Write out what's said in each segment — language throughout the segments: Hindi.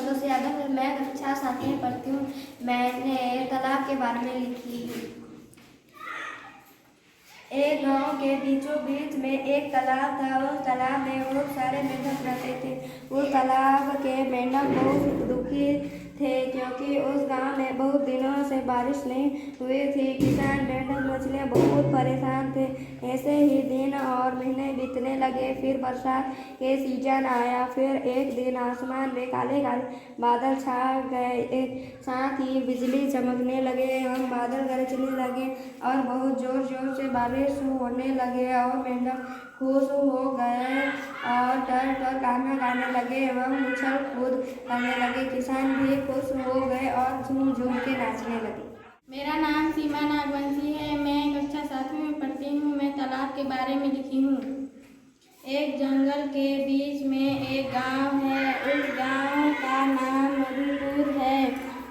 संतोष यादव। मैं कक्षा 7 में पढ़ती हूँ। मैंने तालाब के बारे में लिखी। एक गांव के बीचों बीच में एक तालाब था। उस तालाब में बहुत सारे मेंढक रहते थे। उस तालाब के मेंढक बहुत दुखी थे क्योंकि उस गांव में बहुत दिनों से बारिश नहीं हुई थी। किसान, मेंढक, मछलियाँ बहुत परेशान थे। ऐसे ही दिन और महीने बीतने लगे। फिर बरसात के सीजन आया। फिर एक दिन आसमान में काले काले बादल छा गए। साथ ही बिजली चमकने लगे और बादल गरजने लगे और बहुत जोर जोर से बारिश होने लगे और मेंढक खुश हो गए और डर डर गाना गाने लगे एवं उछल कूद करने लगे। किसान भी खुश हो गए और झूम झूम के नाचने लगे। मेरा नाम सीमा नागवंशी है। मैं कक्षा 7वीं में पढ़ती हूँ। मैं तालाब के बारे में लिखी हूँ। एक जंगल के बीच में एक गांव है। उस गांव का नाम मधुपुर है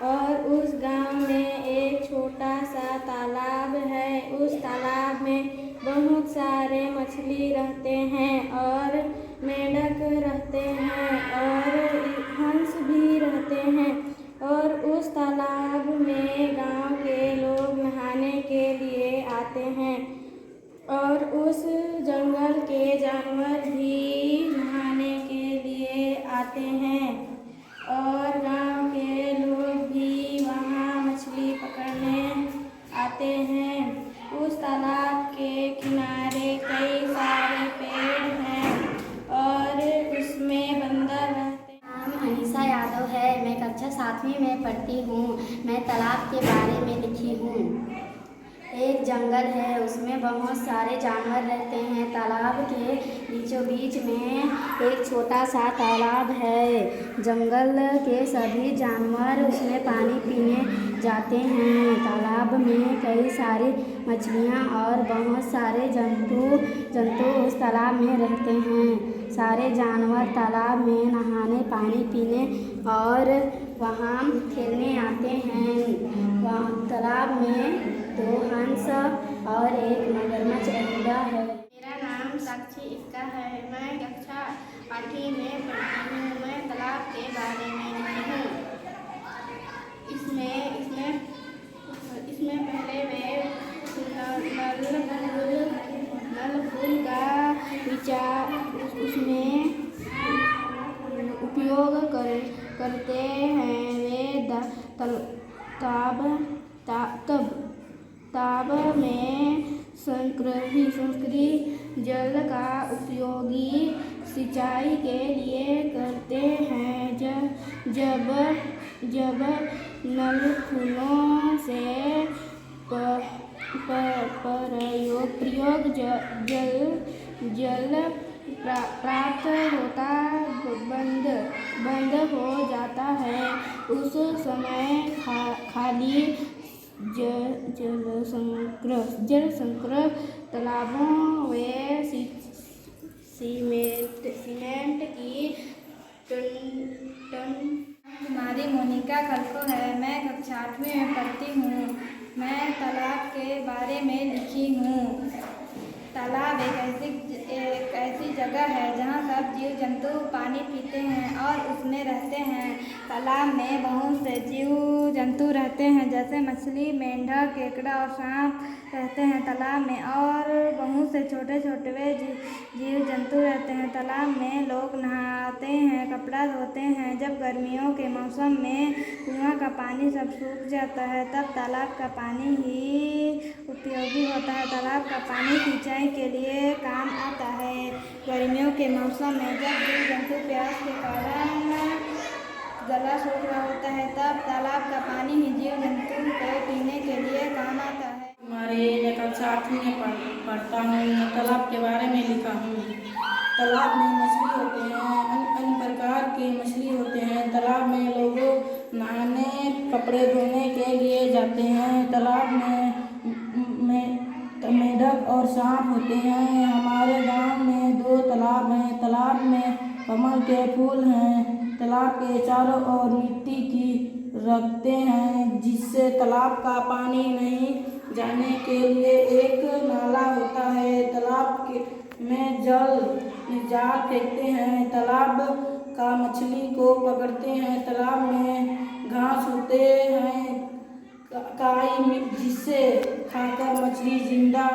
और उस गांव में एक छोटा सा तालाब है। उस तालाब में बहुत सारे मछली रहते हैं और मेंढक रहते हैं और हंस भी रहते हैं। और उस तालाब में गांव के लोग नहाने के लिए आते हैं और उस जंगल के जानवर भी नहाने के लिए आते हैं और गांव के लोग भी वहाँ मछली पकड़ने आते हैं। उस तालाब के किनारे कई सारे पेड़ हैं और उसमें बंदर रहते हैं। नाम अनीसा यादव है। मैं कक्षा 7वीं में पढ़ती हूँ। मैं तालाब के बारे में लिखी हूँ। एक जंगल है, उसमें बहुत सारे जानवर रहते हैं। तालाब के बीचों बीच में एक छोटा सा तालाब है। जंगल के सभी जानवर उसमें पानी पीने जाते हैं। तालाब में कई सारी मछलियाँ और बहुत सारे जंतु उस तालाब में रहते हैं। सारे जानवर तालाब में नहाने, पानी पीने और वहाँ खेलने आते हैं। वहाँ तालाब में 2 हंस और एक मगरमच्छ रहता है। मेरा नाम साक्षी इक्का है। मैं कक्षा 8वीं में पढ़ती हूँ। मैं तालाब के बारे में लिखी हूँ। इसमें पहले वे नल फूल का उसमें उपयोग करते हैं। वे ताब में संग्रहित जल का उपयोग सिंचाई के लिए करते हैं। जब नल फूलों से प्रयोग जल प्राप्त होता बंद हो जाता है, उस समय खाली जल संग्रह तालाबों व सीमेंट की हमारी मोनिका खलको है। मैं कक्षा 8वीं में पढ़ती हूँ। मैं तालाब के बारे में लिखी हूँ। तालाब एक ऐसी जगह है जहाँ सब जीव जंतु पानी पीते हैं और उसमें रहते हैं। तालाब में बहुत से जीव जंतु रहते हैं जैसे मछली, मेंढक, केकड़ा और सांप रहते हैं तालाब में और बहुत से छोटे छोटे जीव जंतु रहते हैं। तालाब में लोग नहाते हैं, कपड़ा धोते हैं। जब गर्मियों के मौसम में कुआं का पानी सब सूख जाता है तब तालाब का पानी ही उपयोगी होता है। तालाब का पानी सिंचाई के लिए काम आता है। गर्मियों के मौसम में जब जीव जंतु प्यास के कारण गला सूख रहा होता है तब तालाब का पानी ही जीव जंतु को पीने के लिए काम आता है। मैं कक्षा 8वीं में पढ़ता हूँ। मैं तालाब के बारे में लिखा हूँ। तालाब में मछली होते हैं, अन्य प्रकार के मछली होते हैं। तालाब में लोग नहाने, कपड़े धोने के लिए जाते हैं। तालाब में मेंढक और सांप होते हैं। हमारे गांव में 2 तालाब हैं। तालाब में कमल के फूल हैं। तालाब के चारों ओर मिट्टी की रखते हैं जिससे तालाब का पानी नहीं जाने के लिए एक नाला होता है। तालाब में जाल फेंकते हैं। तालाब का मछली को पकड़ते हैं। तालाब में घास होते हैं, काई जिसे खाकर मछली जिंदा